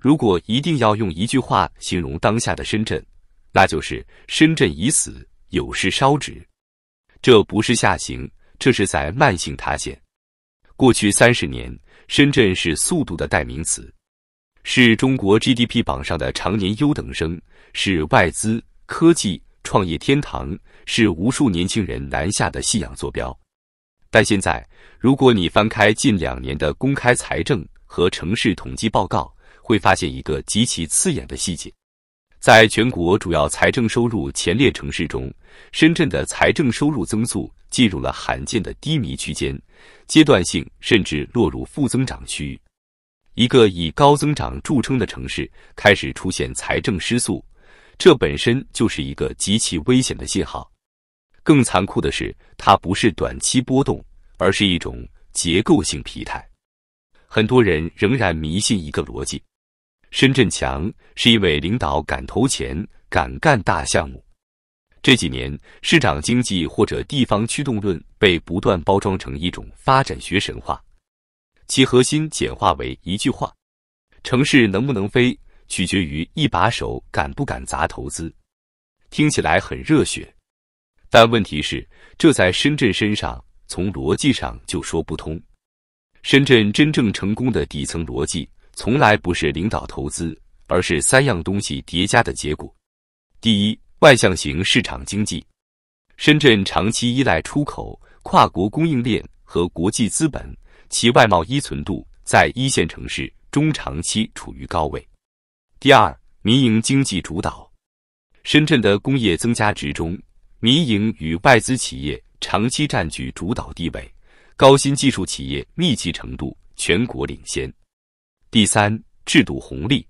如果一定要用一句話形容当下的深圳，那就是深圳已死，有事燒紙。這不是下行，這是在慢性塌陷。過去30年，深圳是速度的代名詞，是中国 GDP 榜上的常年優等生，是外資、科技、創業天堂，是無數年輕人南下的信仰坐標。但現在，如果你翻開近2年的公開財政和城市統計報告，會發現一個極其刺眼的細節。在全國主要財政收入前列城市中，深圳的財政收入增速進入了罕見的低迷區間，階段性甚至落入負增長區域。一個以高增長著稱的城市開始出現財政失速，這本身就是一個極其危險的信號。更殘酷的是，它不是短期波動，而是一種結構性疲態。很多人仍然迷信一個邏輯：深圳強是因為領導敢投錢、敢幹大項目。這幾年，市長經濟或者地方驅動論被不斷包裝成一種發展學神話，其核心簡化為一句話：城市能不能飛，取決於一把手敢不敢砸投資。聽起來很熱血，但問題是，這在深圳身上從邏輯上就說不通。深圳真正成功的底層邏輯，從來不是領導投資，而是3樣東西疊加的結果。第一，外向型市場經濟。深圳長期依賴出口、跨國供應鏈和國際資本，其外貿依存度在1線城市中長期處於高位。第二，民營經濟主導。深圳的工業增加值中，民營與外資企業長期佔據主導地位，高新技術企業密集程度全國領先。第三，制度紅利。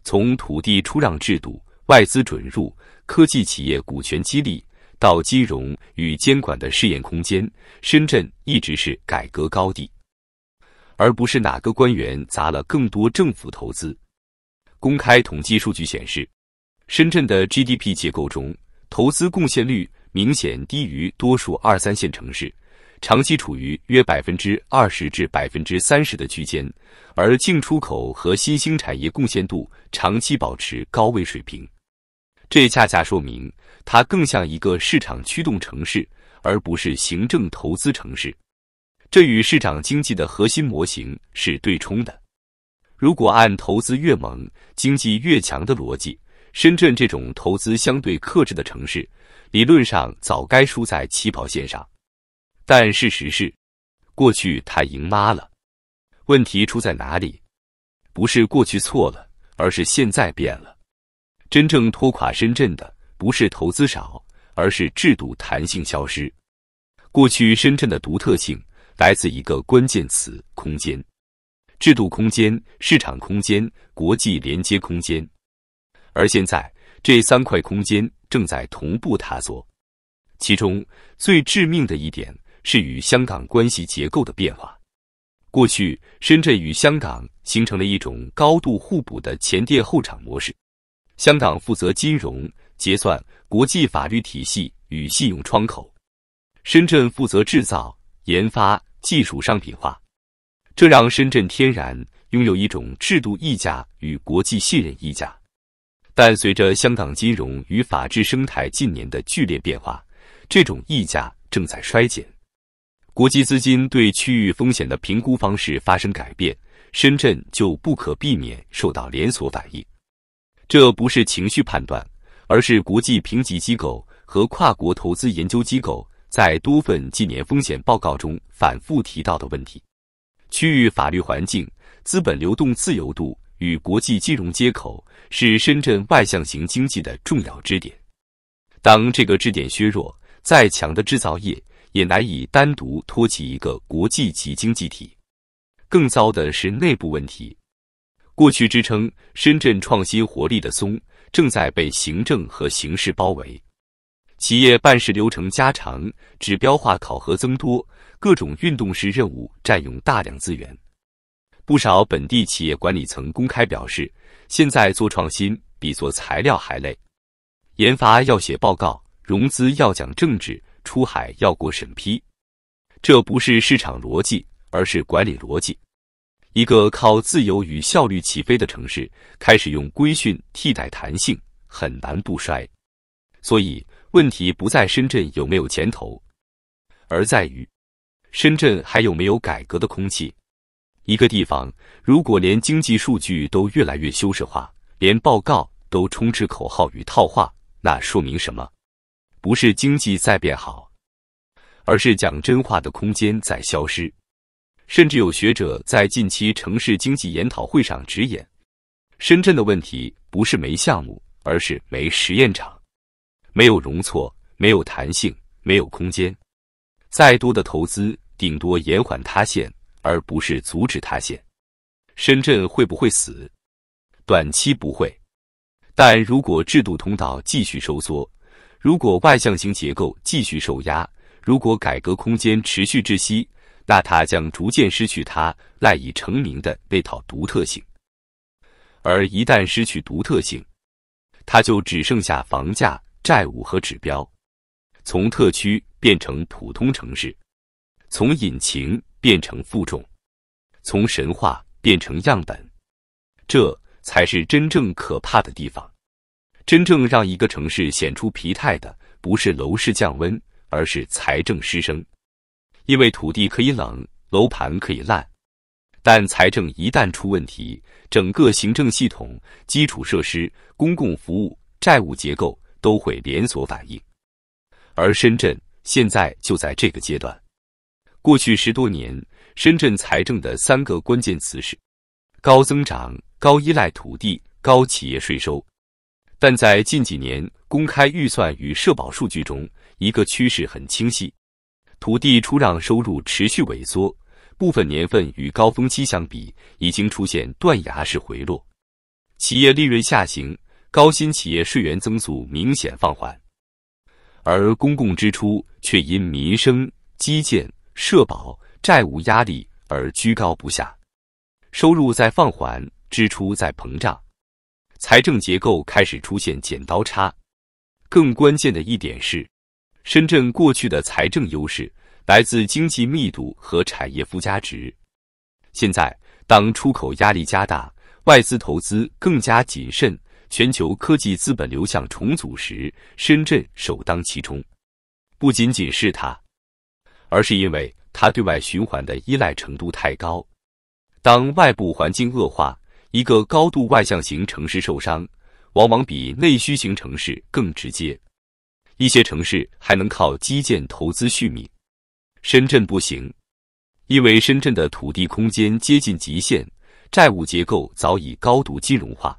從土地出讓制度、外資准入、科技企業股權激勵到金融與監管的試驗空間，深圳一直是改革高地，而不是哪個官員砸了更多政府投資。公開統計數據顯示，深圳的 GDP 結構中，投資貢獻率明顯低於多數2、3線城市，長期處於約20%至30%的區間，而淨出口和新興產業貢獻度長期保持高位水平。這恰恰說明，它更像一個市場驅動城市，而不是行政投資城市。這與市場經濟的核心模型是對衝的。如果按投資越猛，經濟越強的邏輯，深圳這種投資相對克制的城市，理論上早該輸在起跑線上。但事實是，過去他贏媽了。問題出在哪裡？不是過去錯了，而是現在變了。真正拖垮深圳的，不是投資少，而是制度彈性消失。過去深圳的獨特性來自一個關鍵詞：空間。制度空間、市場空間、國際連接空間。而現在，這3塊空間正在同步塌縮。其中最致命的一點是與香港關係結構的變化。過去，深圳與香港形成了一種高度互補的前店後廠模式。香港負責金融、結算、國際法律體系與信用窗口，深圳負責製造、研發、技術商品化。這讓深圳天然擁有一種制度溢價與國際信任溢價。但隨着香港金融與法治生態近年的劇烈變化，這種溢價正在衰減。國際資金對區域風險的評估方式發生改變，深圳就不可避免受到連鎖反應。這不是情緒判斷，而是國際評級機構和跨國投資研究機構在多份近年風險報告中反覆提到的問題。區域法律環境、資本流動自由度與國際金融接口是深圳外向型經濟的重要支點。當這個支點削弱，再強的制造業也難以單獨托起一個國際級經濟體。更糟的是內部問題。過去支撐深圳創新活力的松，正在被行政和形勢包圍。企業辦事流程加長，指標化考核增多，各種運動式任務佔用大量資源。不少本地企業管理層公開表示，現在做創新比做材料還累。研發要寫報告，融資要講政治，出海要過審批。這不是市場邏輯，而是管理邏輯。一個靠自由與效率起飛的城市，開始用規訓替代彈性，很難不衰。所以，問題不在深圳有沒有錢投，而在於深圳還有沒有改革的空氣。一個地方如果連經濟數據都越來越修飾化，連報告都充斥口號與套話，那說明什麼？不是經濟在變好，而是講真話的空間在消失。甚至有學者在近期城市經濟研討會上直言，深圳的問題不是沒項目，而是沒實驗場，沒有容錯，沒有彈性，沒有空間。再多的投資，頂多延緩塌陷，而不是阻止塌陷。深圳會不會死？短期不會，但如果制度通道繼續收縮，如果外向型結構繼續受壓，如果改革空間持續窒息，那它將逐漸失去它賴以成名的那套獨特性。而一旦失去獨特性，它就只剩下房價、債務和指標，從特區變成普通城市，從引擎變成負重，從神話變成樣本。這才是真正可怕的地方。真正讓一個城市顯出疲態的，不是樓市降溫，而是財政失聲。因為土地可以冷，樓盤可以爛，但財政一旦出問題，整個行政系統、基礎設施、公共服務、債務結構都會連鎖反應。而深圳現在就在這個階段。過去10多年，深圳財政的3個關鍵詞是高增長、高依賴土地、高企業稅收。但在近幾年公開預算與社保數據中，一個趨勢很清晰。土地出讓收入持續萎縮，部分年份與高峰期相比，已經出現斷崖式回落。企業利潤下行，高新企業稅源增速明顯放緩，而公共支出卻因民生、基建、社保、債務壓力而居高不下。收入在放緩，支出在膨脹，財政結構開始出現剪刀差。更關鍵的一點是，深圳過去的財政優勢來自經濟密度和產業附加值。現在，當出口壓力加大，外資投資更加謹慎，全球科技資本流向重組時，深圳首當其衝。不僅僅是它，而是因為它對外循環的依賴程度太高。當外部環境惡化，一個高度外向型城市受傷，往往比內需型城市更直接。一些城市還能靠基建投資續命，深圳不行，因為深圳的土地空間接近極限，債務結構早已高度金融化。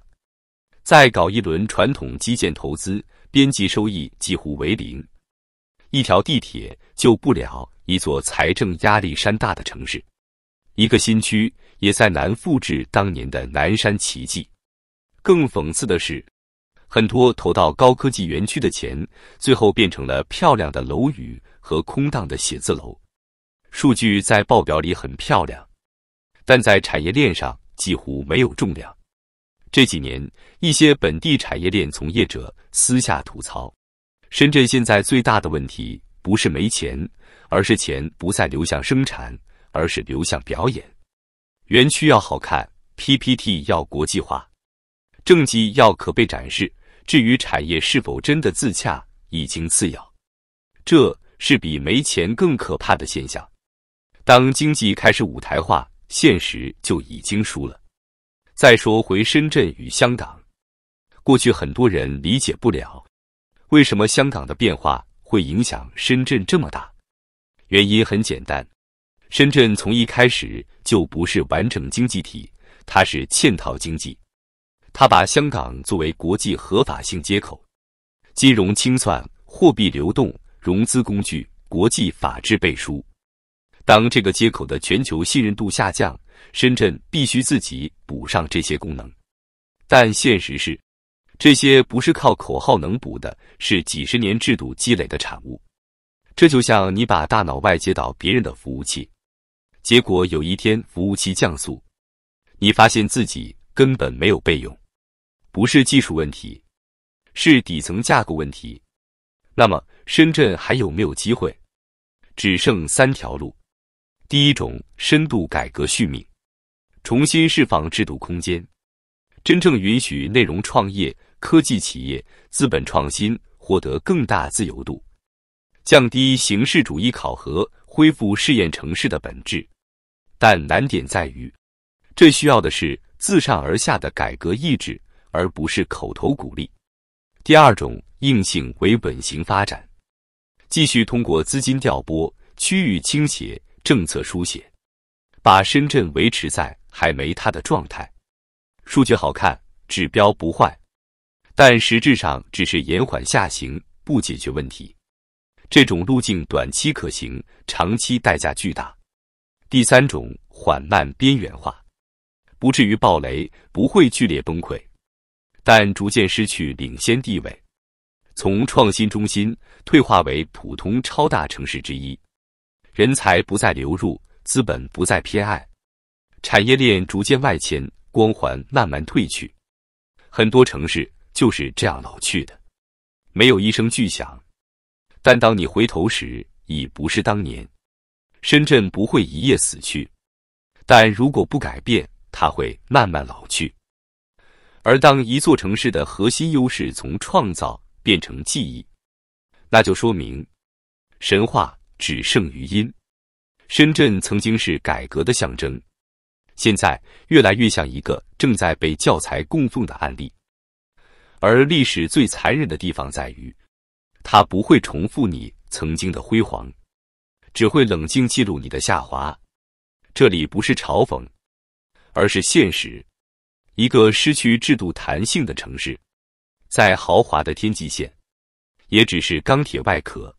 再搞一輪傳統基建投資，邊際收益幾乎為零。一條地鐵救不了一座財政壓力山大的城市，一個新區也再難複製當年的南山奇蹟。更諷刺的是，很多投到高科技園區的錢，最後變成了漂亮的樓宇和空蕩的寫字樓。數據在報表裡很漂亮，但在產業鏈上幾乎沒有重量。這幾年，一些本地產業鏈從業者私下吐槽，深圳現在最大的問題不是沒錢，而是錢不再流向生產，而是流向表演。園區要好看， PPT 要國際化，政績要可被展示，至於產業是否真的自洽，已經次要。這是比沒錢更可怕的現象。當經濟開始舞台化，現實就已經輸了。再說回深圳與香港，過去很多人理解不了，為什麼香港的變化會影響深圳這麼大？原因很簡單，深圳從一開始就不是完整經濟體，它是嵌套經濟。它把香港作為國際合法性接口，金融清算、貨幣流動、融資工具、國際法治背書。當這個接口的全球信任度下降，深圳必須自己補上這些功能。但現實是，這些不是靠口號能補的，是幾十年制度積累的產物。這就像你把大腦外接到別人的服務器，結果有一天服務器降速，你發現自己根本沒有備用。不是技術問題，是底層架構問題。那麼深圳還有沒有機會？只剩3條路。第一種，深度改革續命。重新釋放制度空間，真正允許內容創業、科技企業、資本創新獲得更大自由度，降低形式主義考核，恢復試驗城市的本質。但難點在於，這需要的是自上而下的改革意志，而不是口頭鼓勵。第二種，硬性為本型發展，繼續通過資金調撥、區域傾斜、政策書寫，把深圳維持在還沒它的狀態。數據好看，指標不壞，但實質上只是延緩下行，不解決問題。這種路徑短期可行，長期代價巨大。第三種，緩慢邊緣化，不至於爆雷，不會劇烈崩潰，但逐漸失去領先地位，從創新中心退化為普通超大城市之一，人才不再流入，資本不再偏愛，產業鏈逐漸外遷，光環慢慢褪去。很多城市就是這樣老去的，沒有一聲巨響。但當你回頭時，已不是當年。深圳不會一夜死去，但如果不改變，它會慢慢老去。而當一座城市的核心優勢從創造變成記憶，那就說明神話只勝於因。深圳曾經是改革的象徵，現在越來越像一個正在被教材供奉的案例。而歷史最殘忍的地方在於，它不會重複你曾經的輝煌，只會冷靜記錄你的下滑。這裡不是嘲諷，而是現實。一個失去制度彈性的城市，再豪華的天際線，也只是鋼鐵外殼，